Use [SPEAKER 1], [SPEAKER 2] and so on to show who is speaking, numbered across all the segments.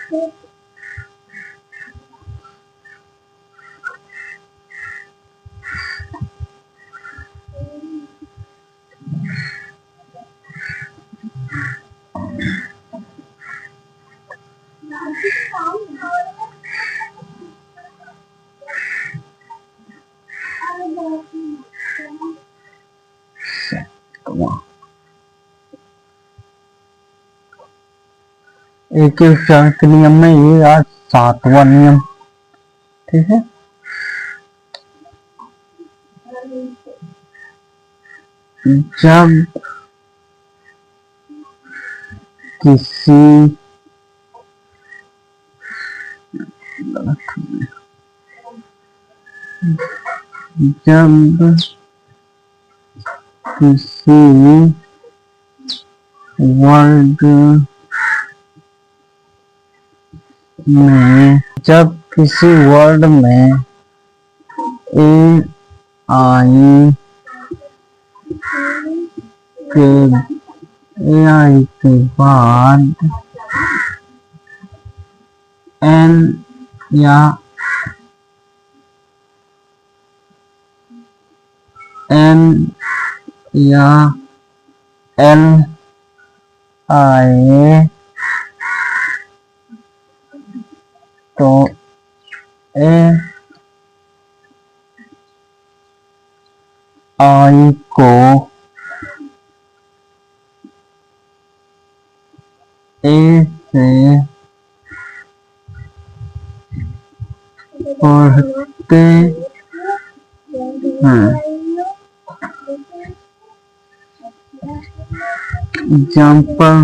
[SPEAKER 1] एक एक चार के नियम में ये आज 7वां नियम। ठीक है, जब किसी वर्ड में ए आई के बाद एन या एल आए तो ए आई को ए से पढ़ते हैं। एग्जाम्पल,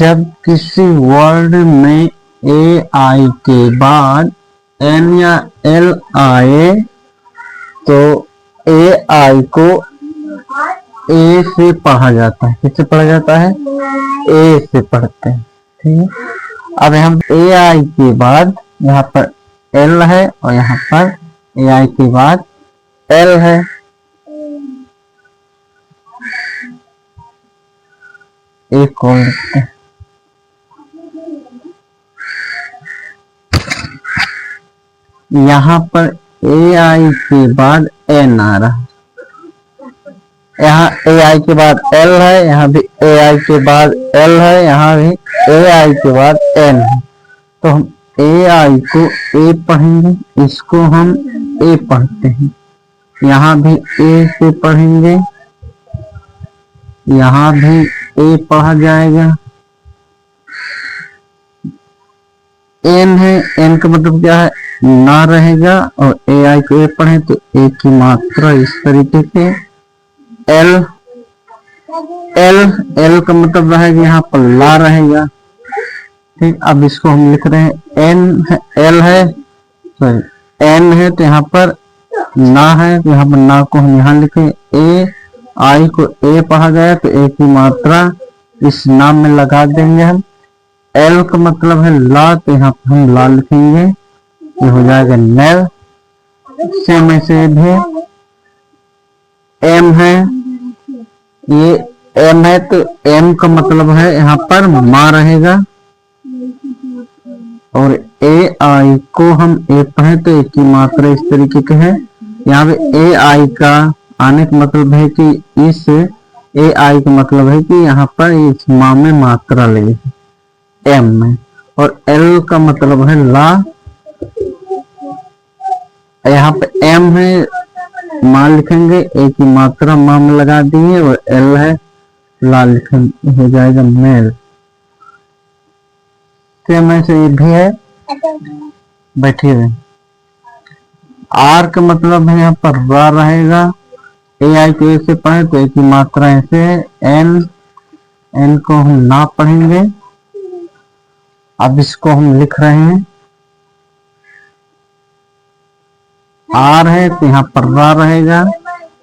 [SPEAKER 1] जब किसी वर्ड में ए आई के बाद एन या एल आए तो ए आई को ए से पढ़ा जाता है। किससे पढ़ा जाता है? ए से पढ़ते हैं। ठीक है, अब हम ए आई के बाद यहाँ पर एल है और यहाँ पर ए आई के बाद एल है। एक और लिखते हैं, यहाँ पर ए आई के बाद एन आ रहा है, यहाँ ए आई के बाद एल है, यहाँ भी ए आई के बाद एल है, यहाँ भी ए आई के बाद एन है। तो हम ए आई को ए पढ़ेंगे, इसको हम ए पढ़ते हैं। यहाँ भी ए से पढ़ेंगे, यहाँ भी ए पढ़ा जाएगा। एन है, एन का मतलब क्या है? ना रहेगा, और ए आई को ए पढ़े तो ए की मात्रा इस तरीके से। एल एल का मतलब रहेगा यहाँ पर ला रहेगा। ठीक, अब इसको हम लिख रहे हैं एन है, एल है, सॉरी एन है तो यहाँ पर ना है, तो यहाँ पर ना को हम यहाँ लिखें। ए आई को ए पढ़ा गया तो ए की मात्रा इस नाम में लगा देंगे हम। एल का मतलब है ला, तो यहाँ पर हम ला लिखेंगे, ये हो जाएगा नेल। सेम ऐसे भी एम है, ये एम है तो एम का मतलब है यहाँ पर माँ रहेगा, और ए आई को हम ए पढ़े तो ए की मात्रा इस तरीके के है। यहाँ पे ए आई का आने का मतलब है कि इस ए आई का मतलब है कि यहाँ पर इस माँ में मात्रा लगेगी एम में, और एल का मतलब है ला। यहाँ पे एम है, माँ लिखेंगे, ए की मात्रा माँ में लगा देंगे, और एल है ला लिखेंगे, हो जाएगा मेल। सेम ऐसे ये भी है, बैठे हुए। आर का मतलब है यहाँ पर रा रहेगा, ए आई को ऐसे पढ़े तो ए की मात्रा ऐसे है। एन को हम ना पढ़ेंगे, अब इसको हम लिख रहे हैं। आर है तो यहाँ पर रा रहेगा,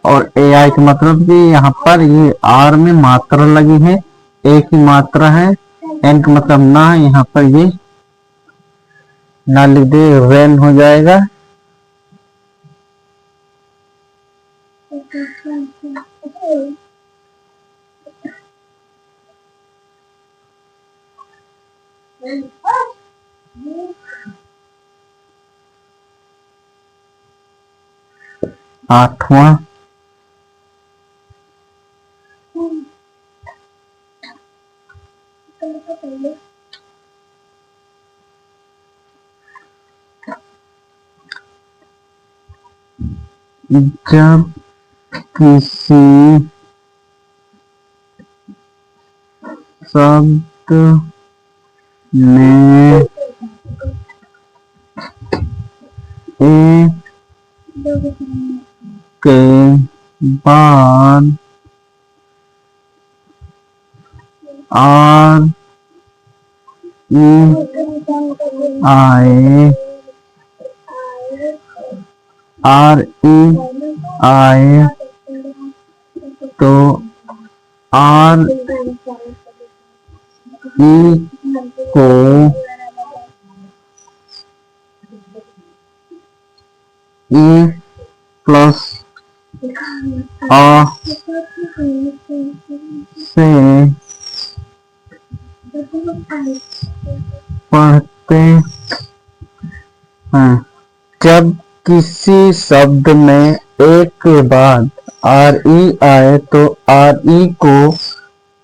[SPEAKER 1] और ए आई का मतलब कि यहाँ पर ये आर में मात्रा लगी है, ए की मात्रा है, एन का मतलब ना है, यहाँ पर ये ना लिख दे, रेन हो जाएगा। आठवां, जब किसी शब्द में ए के बाद आर ई आए, आर ई आए तो आर ई को ई प्लस आ से पढ़ते हैं। जब किसी शब्द में एक के बाद आर ई आए तो आर ई को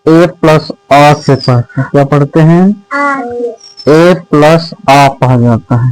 [SPEAKER 1] ए प्लस आ से पढ़ते हैं। क्या पढ़ते हैं? ए प्लस आ पढ़ा जाता है।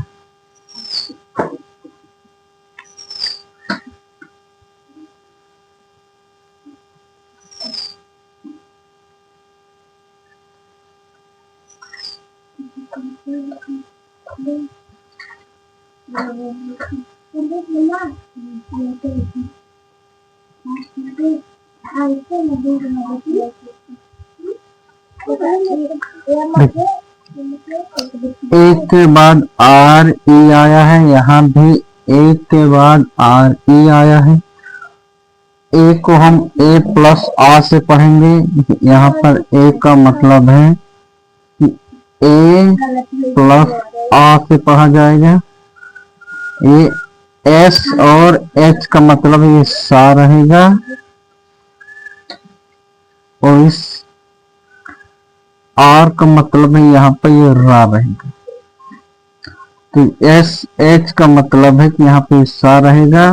[SPEAKER 1] एक के बाद आर ई आया है, यहाँ भी एक के बाद आर ई आया है। ए को हम ए प्लस आ से पढ़ेंगे। यहाँ पर ए का मतलब है कि ए प्लस आ से पढ़ा जाएगा। ये एस और एच का मतलब ये सा रहेगा और इस आर का मतलब है यहाँ पर ये रा रहेगा। तो एस एच का मतलब है कि यहाँ पे सा रहेगा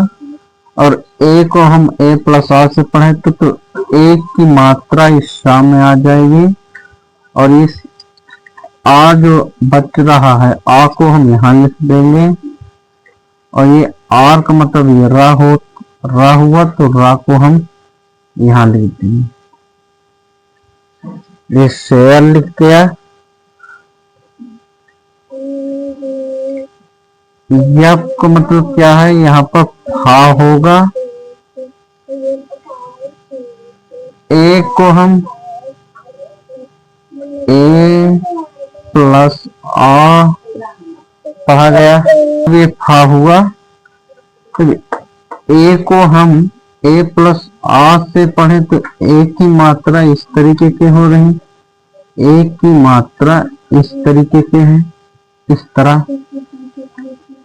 [SPEAKER 1] और ए को हम ए प्लस आ से पढ़े तो ए की मात्रा इस सा में आ जाएगी और इस आ जो बच रहा है आ को हम यहाँ लिख देंगे और ये आर का मतलब ये रा हुआ तो रा को हम यहाँ लिख देंगे। ये शेयर लिख दिया। यप का मतलब क्या है? यहाँ पर फा होगा। ए को हम ए प्लस आ पढ़ा गया, ये फा हुआ। ए को हम ए प्लस आ से पढ़े तो ए की मात्रा इस तरीके के हो रही, ए की मात्रा इस तरीके के है, इस तरह।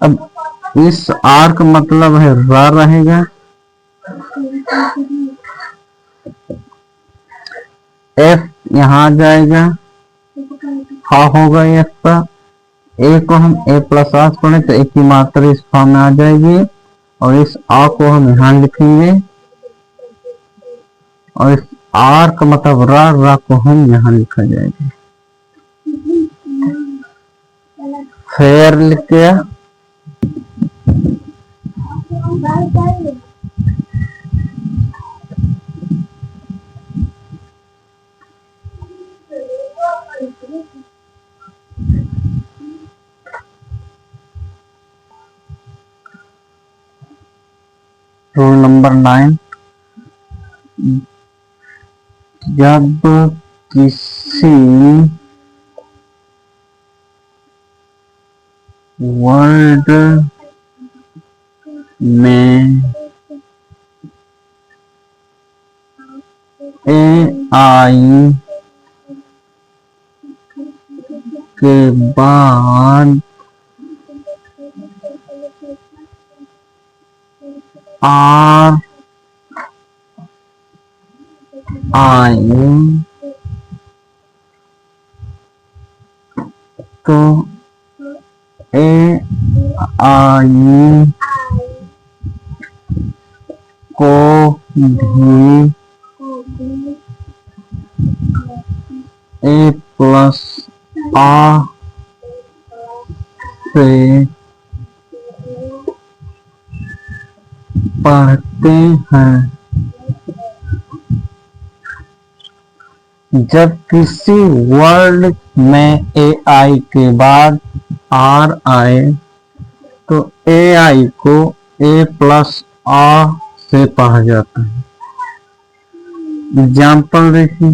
[SPEAKER 1] अब इस आर का मतलब है रा रहेगा। एफ यहाँ आ जाएगा, फा होगा एफ का। ए को हम ए प्लस आ पढ़े तो ए की मात्रा इस फा में आ जाएगी और इस आ को हम यहाँ लिखेंगे और इस आर का मतलब रा को हम यहाँ लिखा जाएगा। फेयर लिख दिया। रूल नंबर 9, जब किसी वर्ड में ए आई के बाद आर आई तो ए आई को भी ए प्लस आ से पढ़ते हैं। जब किसी वर्ड में ए आई के बाद आर आए तो ए आई को ए प्लस आ से पढ़ा जाता है। एग्जाम्पल देखिए,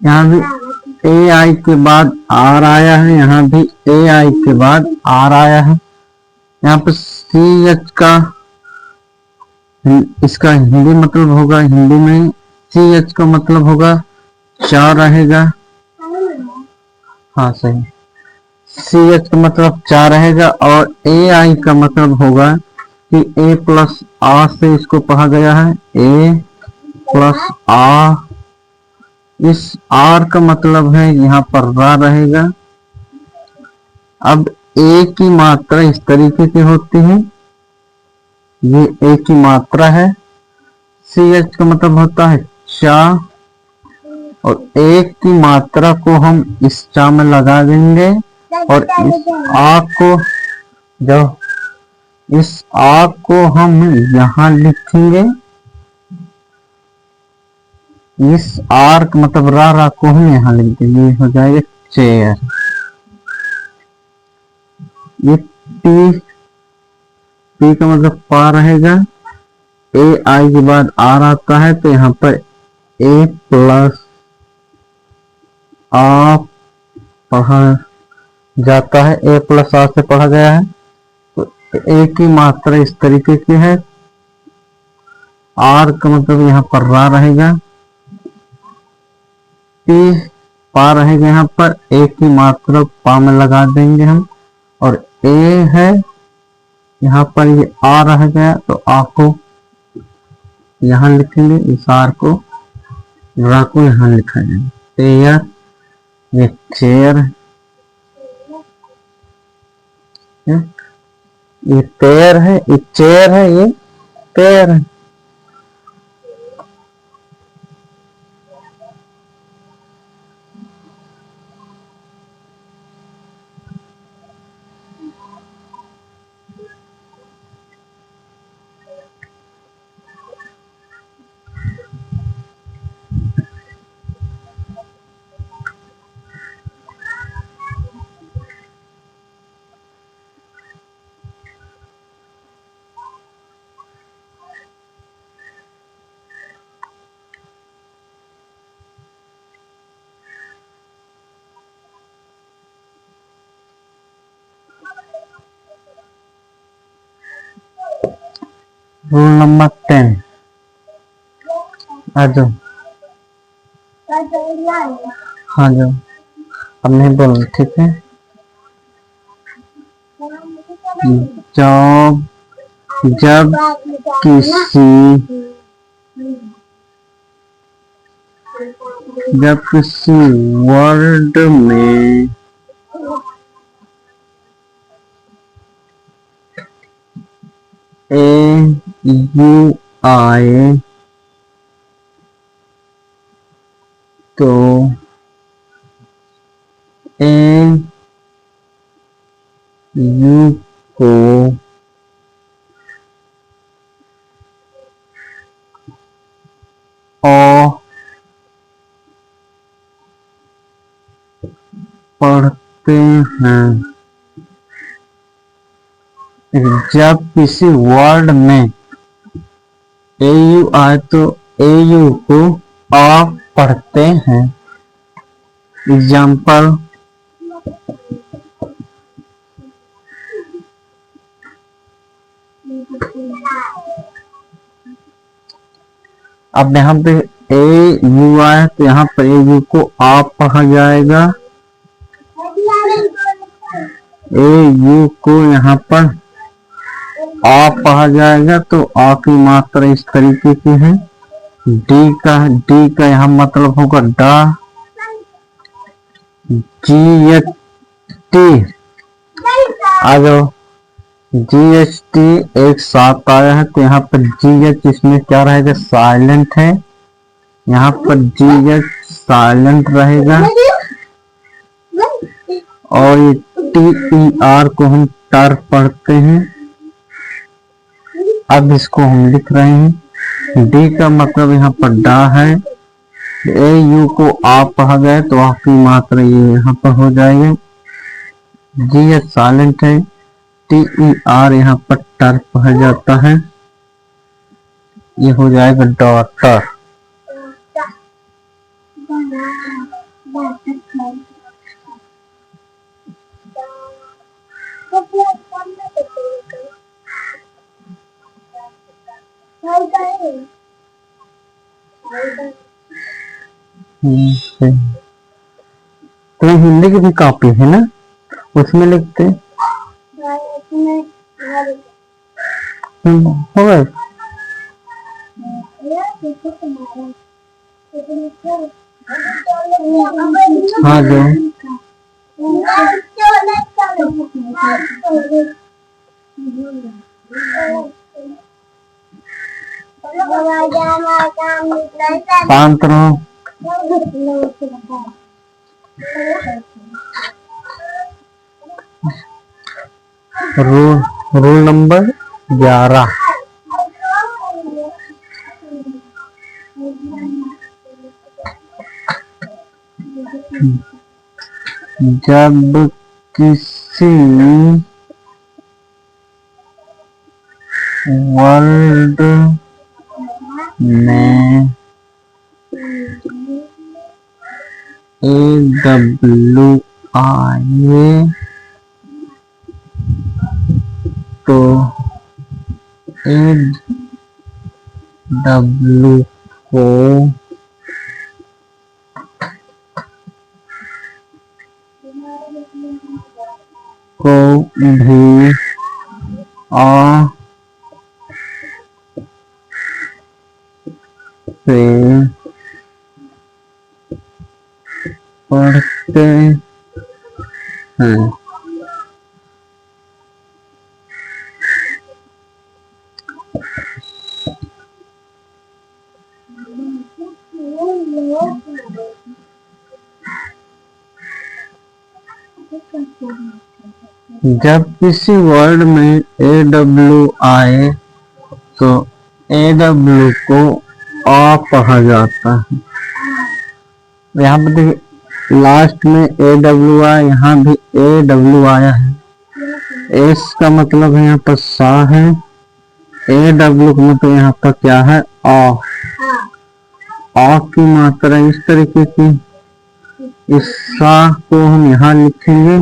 [SPEAKER 1] यहाँ भी ए आई के बाद आर आया है, यहाँ भी ए आई के बाद आर आया है। यहाँ पर सी एच का इसका हिंदी मतलब होगा, हिंदी में सी एच का मतलब होगा चार रहेगा। हाँ सही, सी एच का मतलब चार रहेगा और ए आई का मतलब होगा कि ए प्लस आ से इसको पढ़ा गया है, ए प्लस आ। इस आर का मतलब है यहाँ पर रा रहेगा। अब ए की मात्रा इस तरीके की होती है, ये ए की मात्रा है। सी एच का मतलब होता है चा और एक की मात्रा को हम इस चा में लगा देंगे और इस आ को इस आ को हम यहाँ लिखेंगे। इस आर का मतलब रा को हम यहाँ लिख देंगे, ये हो जाएगा चेयर। ये पी का मतलब पा रहेगा। ए आई के बाद आर आता है तो यहाँ पर ए प्लस आ पढ़ा जाता है, ए प्लस आ से पढ़ा गया है तो ए की मात्रा इस तरीके की है। आर का मतलब यहाँ पर रा रहेगा, पी पा रहेगा, यहाँ पर ए की मात्रा पा में लगा देंगे हम और ए है यहाँ पर ये आ रह गया तो आ को यहाँ लिखेंगे, इस आर को रा को यहाँ लिखा जाएगा। चेयर, ये चेयर, ये पैर है, ये चेयर है, ये पैर है। रूल नंबर 10 आ जाओ। हाँ जाओ, अब नहीं बोलना, ठीक है। जब किसी वर्ड में ए यू आए तो ए यू को ओ पढ़ते हैं। जब किसी वर्ड में ए यू आए तो ए यू को आ पढ़ते हैं। एग्जाम्पल अब यहाँ पे ए यू आया तो यहाँ पर ए यू को आप कहा जाएगा, ए यू को यहाँ पर आप कहा जाएगा। तो आ की मात्रा इस तरीके की है। डी का यहाँ मतलब होगा डा। जी एच टी आ जाओ, जी एच टी एक साथ आया है तो यहाँ पर जी एच इसमें क्या रहेगा, साइलेंट है। यहाँ पर जी एच साइलेंट रहेगा और ये टी ई आर को हम टर पढ़ते हैं। अब इसको हम लिख रहे हैं। डी का मतलब यहाँ पर डा है। ए यू को आप कहा गया तो आपकी मात्रा ये यहाँ पर हो जाएगा। जी एच साइलेंट है, टी ई आर यहाँ पर टर पढ़ा जाता है, ये हो जाएगा डॉटर। तो हिंदी की भी कॉपी है ना, उसमें लिखते होगा। हाँ जो शांत रहो। रूल नंबर 11, जब किसी वर्ड में ए डब्ल्यू आए तो ए डब्ल्यू को भी आ से पढ़ते हैं। जब किसी वर्ड में ए डब्ल्यू आए तो ए डब्ल्यू को आ कहा जाता है। यहाँ पर देखिए लास्ट में ए डब्ल्यू आया, यहाँ भी ए डब्ल्यू आया है। एस का मतलब है यहाँ पर सा है, ए डब्ल्यू का मतलब यहाँ पर क्या है, आ की मात्रा इस तरीके की। इस सा को हम यहाँ लिखेंगे,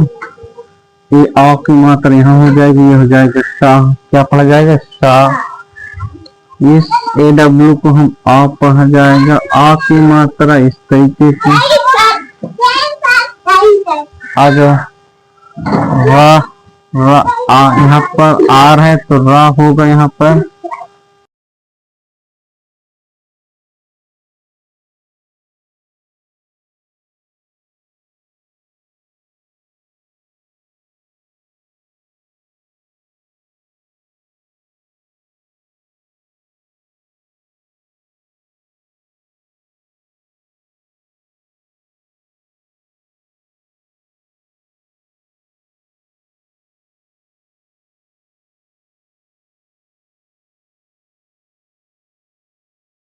[SPEAKER 1] ये आ की मात्रा यहाँ हो जाएगी, ये हो जाएगा शाह। क्या पढ़ा जाएगा, शाह। इस ए डब्ल्यू को हम आ पढ़ा जाएगा। आ की मात्रा इस तरीके की। आ जाओ, रा रा आ यहाँ पर आर है तो रा होगा यहाँ पर।